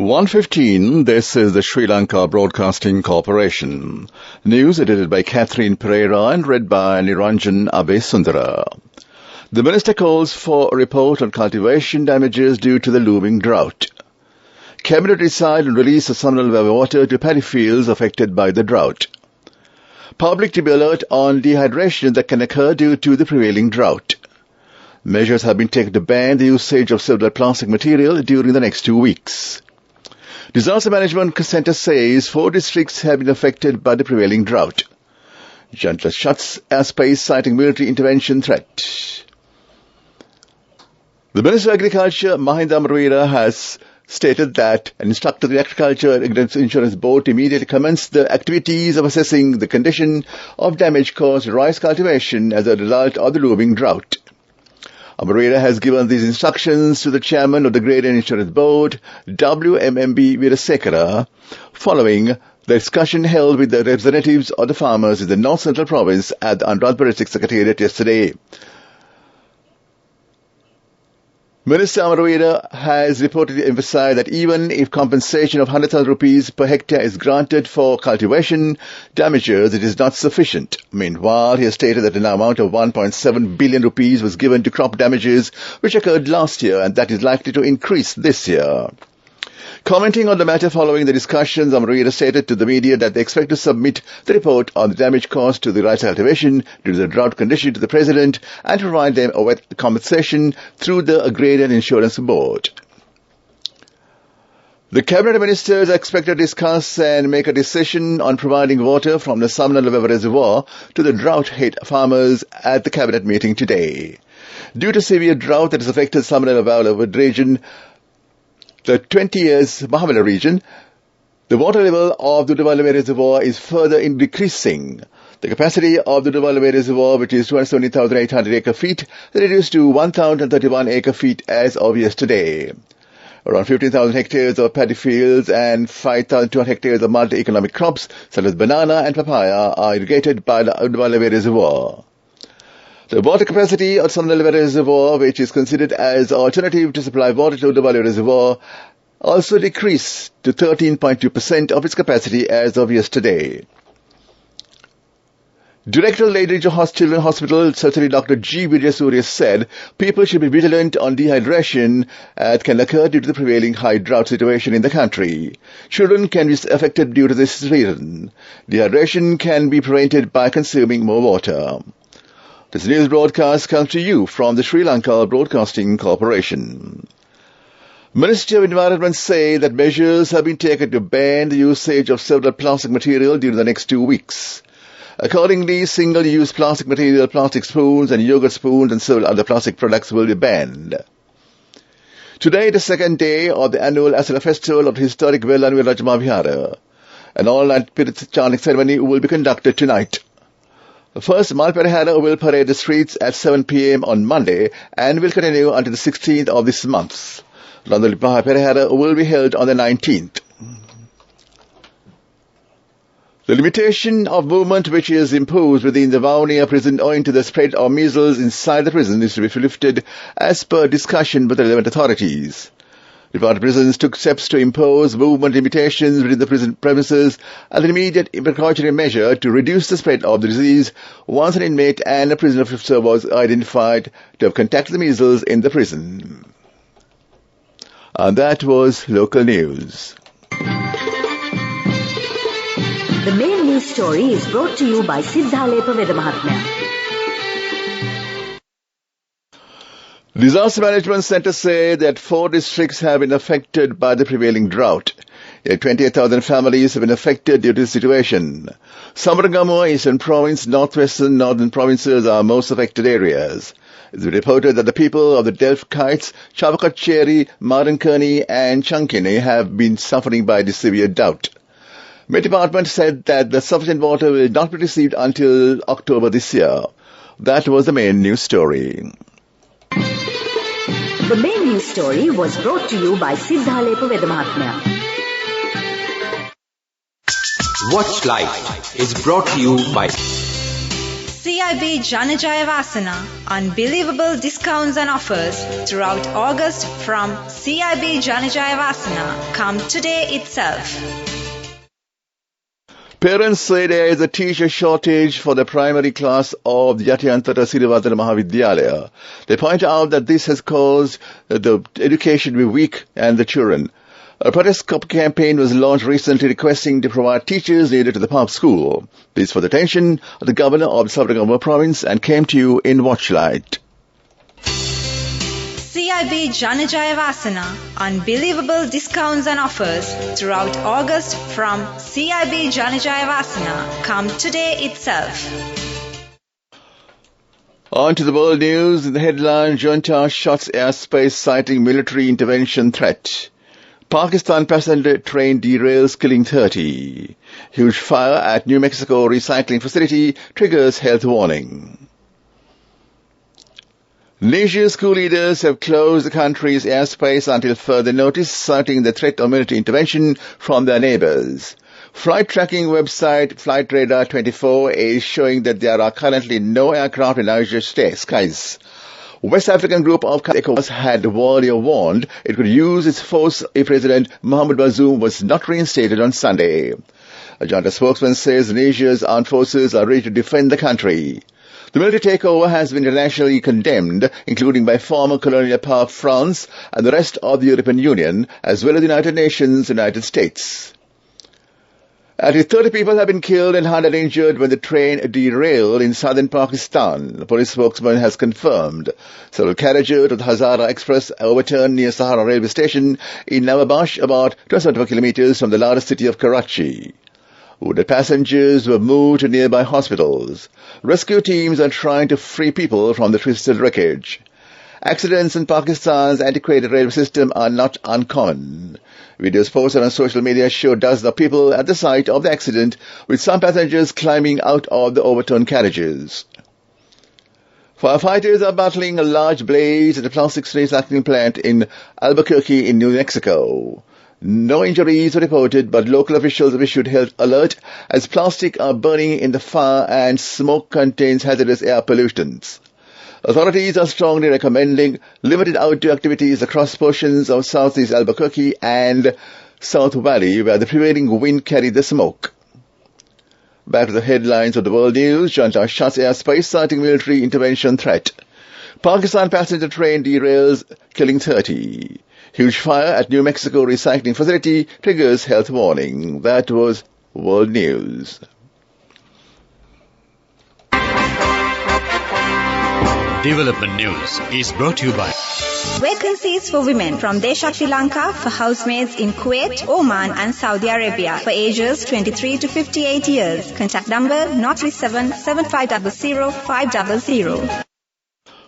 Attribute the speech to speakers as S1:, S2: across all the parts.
S1: 1:15, this is the Sri Lanka Broadcasting Corporation. News edited by Catherine Pereira and read by Niranjan Abesundara. The Minister calls for a report on cultivation damages due to the looming drought. Cabinet decided to release a seasonal water to paddy fields affected by the drought. Public to be alert on dehydration that can occur due to the prevailing drought. Measures have been taken to ban the usage of silver plastic material during the next 2 weeks. Disaster Management Centre says 4 districts have been affected by the prevailing drought. Junta shuts airspace citing military intervention threat. The Minister of Agriculture, Mahinda Amravira, has stated that and instructed the Agriculture Insurance Board to immediately commence the activities of assessing the condition of damage caused to rice cultivation as a result of the looming drought. Amravira has given these instructions to the chairman of the Agrarian Insurance Board, WMMB Veerasekara, following the discussion held with the representatives of the farmers in the North Central Province at the Anuradhapura District Secretariat yesterday. Minister Amravira has reportedly emphasized that even if compensation of 100,000 rupees per hectare is granted for cultivation damages, it is not sufficient. Meanwhile, he has stated that an amount of 1.7 billion rupees was given to crop damages which occurred last year and that is likely to increase this year. Commenting on the matter following the discussions, Amravira stated to the media that they expect to submit the report on the damage caused to the rice cultivation due to the drought condition to the President and provide them with compensation through the Agrarian Insurance Board. The Cabinet Ministers are expected to discuss and make a decision on providing water from the Samnalava Reservoir to the drought-hit farmers at the Cabinet meeting today. Due to severe drought that has affected Samnalava region, the 20 years Mahamala region, the water level of the Udavalame Reservoir is further decreasing. The capacity of the Udavalame Reservoir, which is 270,800 acre-feet, is reduced to 1,031 acre-feet as of yesterday. Around 15,000 hectares of paddy fields and 5,200 hectares of multi-economic crops, such as banana and papaya, are irrigated by the Udavalame Reservoir. The water capacity of Samnalava Reservoir, which is considered as alternative to supply water to Udavalame Reservoir, also decreased to 13.2% of its capacity as of yesterday. Director of Lady Children's Hospital, Surgery Dr. G. Vijayasuriya said people should be vigilant on dehydration that can occur due to the prevailing high drought situation in the country. Children can be affected due to this reason. Dehydration can be prevented by consuming more water. This news broadcast comes to you from the Sri Lanka Broadcasting Corporation. Ministry of Environment say that measures have been taken to ban the usage of several plastic material during the next 2 weeks. Accordingly, single-use plastic material, plastic spoons and yogurt spoons and several other plastic products will be banned. Today, the second day of the annual Asala Festival of the historic Velanwe Rajama Vihara. An all-night Pirit chanting ceremony will be conducted tonight. The first Mal Perihara will parade the streets at 7 p.m. on Monday and will continue until the 16th of this month. Randolipaha Perihara will be held on the 19th. The limitation of movement which is imposed within the Vavuniya prison owing to the spread of measles inside the prison is to be lifted as per discussion with the relevant authorities. Department of Prisons took steps to impose movement limitations within the prison premises as an immediate precautionary measure to reduce the spread of the disease once an inmate and a prison officer was identified to have contracted the measles in the prison. And that was local news.
S2: The main news story is brought to you by Siddhalepa Vedamahatmya.
S1: Disaster Management Centre say that 4 districts have been affected by the prevailing drought. 28,000 families have been affected due to the situation. Samarangamo, Eastern Province, Northwestern, Northern Provinces are most affected areas. It is reported that the people of the Delft Kites, Chavakacheri, Marankurni and Chankini have been suffering by the severe drought. Met Department said that the sufficient water will not be received until October this year. That was the main news story.
S2: The main news story was brought to you by Siddhalepa Vedamahatmya.
S3: Watch Life is brought to you by CIB Janajaya Vasana. Unbelievable discounts and offers throughout August from CIB Janajaya Vasana. Come today itself.
S1: Parents say there is a teacher shortage for the primary class of the Yatyantara Sirivardhana Mahavidyalaya. They point out that this has caused the education to be weak and the children. A protest campaign was launched recently requesting to provide teachers needed to the public school. This for the attention of the governor of the Sabaragamuwa province and came to you in Watchlight.
S3: CIB Janajaya Vasana. Unbelievable discounts and offers throughout August from CIB Janajaya Vasana. Come today itself.
S1: On to the world news. In the headline, junta shuts airspace citing military intervention threat. Pakistan passenger train derails, killing 30. Huge fire at New Mexico recycling facility triggers health warning. Nigerian school leaders have closed the country's airspace until further notice, citing the threat of military intervention from their neighbors. Flight tracking website FlightRadar24 is showing that there are currently no aircraft in Niger skies. West African group of ECOWAS had warned it could use its force if President Mohamed Bazoum was not reinstated on Sunday. A junta spokesman says Niger's armed forces are ready to defend the country. The military takeover has been internationally condemned, including by former colonial power France and the rest of the European Union, as well as the United Nations and United States. At least 30 people have been killed and 100 injured when the train derailed in southern Pakistan. The police spokesman has confirmed. Several carriages of the Hazara Express overturned near Sahara railway station in Nawabash, about 25 kilometers from the largest city of Karachi. Wounded passengers were moved to nearby hospitals. Rescue teams are trying to free people from the twisted wreckage. Accidents in Pakistan's antiquated railway system are not uncommon. Videos posted on social media show dozens of people at the site of the accident, with some passengers climbing out of the overturned carriages. Firefighters are battling a large blaze at a plastics recycling plant in Albuquerque in New Mexico. No injuries were reported, but local officials have issued health alert as plastic are burning in the fire and smoke contains hazardous air pollutants. Authorities are strongly recommending limited outdoor activities across portions of southeast Albuquerque and South Valley, where the prevailing wind carried the smoke. Back to the headlines of the world news. Junta shuts airspace citing military intervention threat. Pakistan passenger train derails, killing 30. Huge fire at New Mexico recycling facility triggers health warning. That was world news.
S4: Development News is brought to you by
S3: Vacancies for women from Desha, Sri Lanka for housemaids in Kuwait, Oman and Saudi Arabia for ages 23 to 58 years. Contact number 037 7500 500.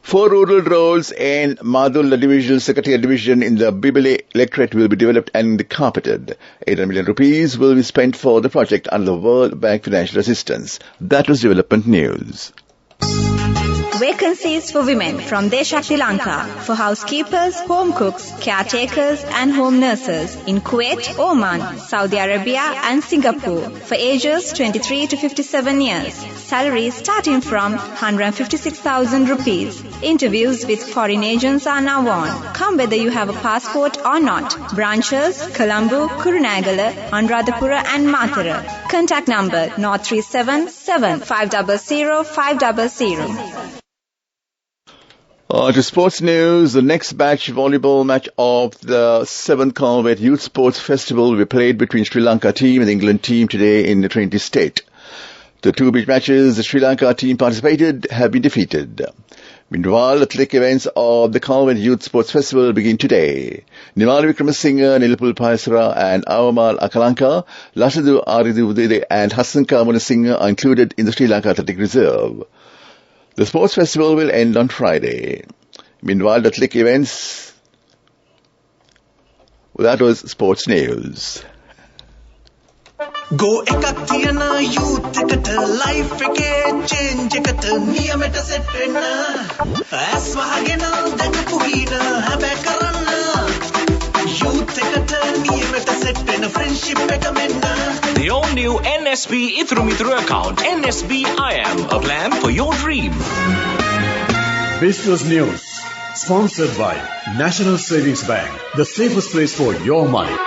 S1: 4 rural roads in Madulla Divisional Secretariat Division in the Bibile electorate will be developed and carpeted. 800 million rupees will be spent for the project under the World Bank financial assistance. That was Development News.
S3: Vacancies for women from Desha, Sri Lanka for housekeepers, home cooks, caretakers and home nurses in Kuwait, Oman, Saudi Arabia and Singapore for ages 23 to 57 years. Salaries starting from 156,000 rupees. Interviews with foreign agents are now on. Come whether you have a passport or not. Branches, Colombo, Kurunagala, Anuradhapura and Matara. Contact number 037 500 500.
S1: To sports news, the next volleyball match of the 7th Commonwealth Youth Sports Festival will be played between Sri Lanka team and the England team today in the Trinity State. The 2 beach matches the Sri Lanka team participated have been defeated. Meanwhile, athletic events of the Commonwealth Youth Sports Festival begin today. Nimali Vikramasinghe, Nilpul Paisara and Avamal Akalanka, Lasadu Aridudide and Hassanka Munasinghe are included in the Sri Lanka Athletic Reserve. The sports festival will end on Friday. Meanwhile, the athletic events, that was sports news.
S5: Go ekak thiyana youth eකට life එකේ change එකට නියමෙට set වෙන්න ඇස් වහගෙන දැකපු හින හැබැ කරන්න youth එකට නියමෙට set වෙන friendship එක මෙන්න
S6: The all new NS NSB Itru account. NSB IM, a plan for your dream.
S7: Business News, sponsored by National Savings Bank, the safest place for your money.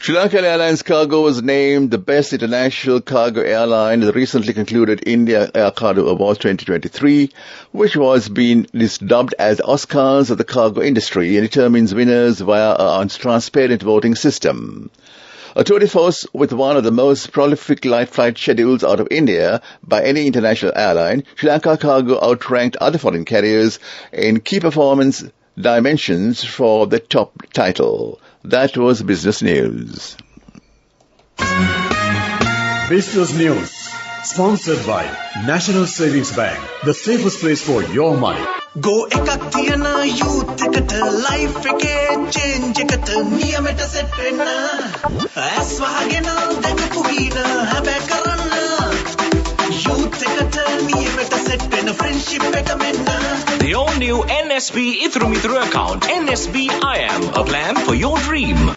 S1: Sri Lankan Airlines Cargo was named the best international cargo airline at the recently concluded India Air Cargo Awards 2023, which was being dubbed as the Oscars of the cargo industry and determines winners via a transparent voting system. A tour de force with one of the most prolific light flight schedules out of India by any international airline, Sri Lanka Cargo outranked other foreign carriers in key performance dimensions for the top title. That was Business News.
S7: Business News, sponsored by National Savings Bank, the safest place for your money.
S5: Go ekak tiyana youth ekata life ekේ change ekata niyameta set wenna as wahagena dakapu hina habe karanna youth ekata niyameta set wenna friendship එක menna.
S6: The all-new NSB Itru account. NSB IM, a plan for your dream.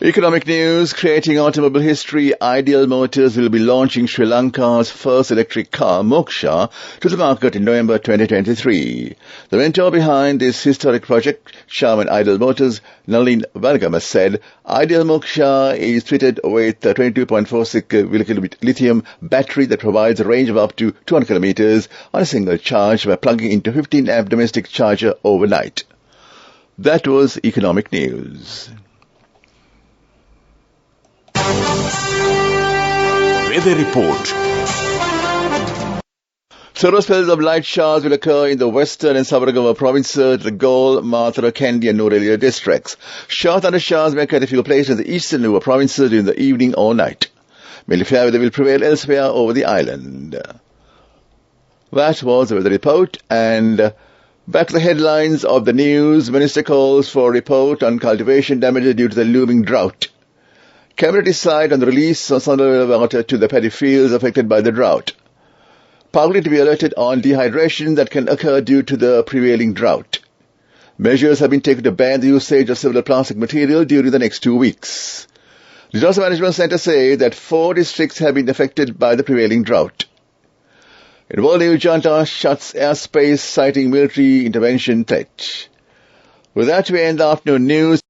S1: Economic news, creating automobile history, Ideal Motors will be launching Sri Lanka's first electric car, Moksha, to the market in November 2023. The mentor behind this historic project, Chairman Ideal Motors, Nalin Valgama, said, Ideal Moksha is fitted with a 22.46 lithium battery that provides a range of up to 200 kilometers on a single charge by plugging into 15-amp domestic charger overnight. That was economic news.
S6: Weather report.
S1: Several spells of light showers will occur in the western and Sabaragawa provinces, the Gaul, Mathura, Kandy and Norelia districts. Short thunder showers may occur at a few places in the eastern and Nuwa provinces during the evening or night. Mainly fair weather will prevail elsewhere over the island. That was the weather report, and back to the headlines of the news. Minister calls for a report on cultivation damages due to the looming drought. Cabinet decide on the release of some water to the paddy fields affected by the drought. Public to be alerted on dehydration that can occur due to the prevailing drought. Measures have been taken to ban the usage of similar plastic material during the next 2 weeks. The Disaster Management Centre say that 4 districts have been affected by the prevailing drought. In world news, Junta shuts airspace citing military intervention threat. With that, we end the afternoon news.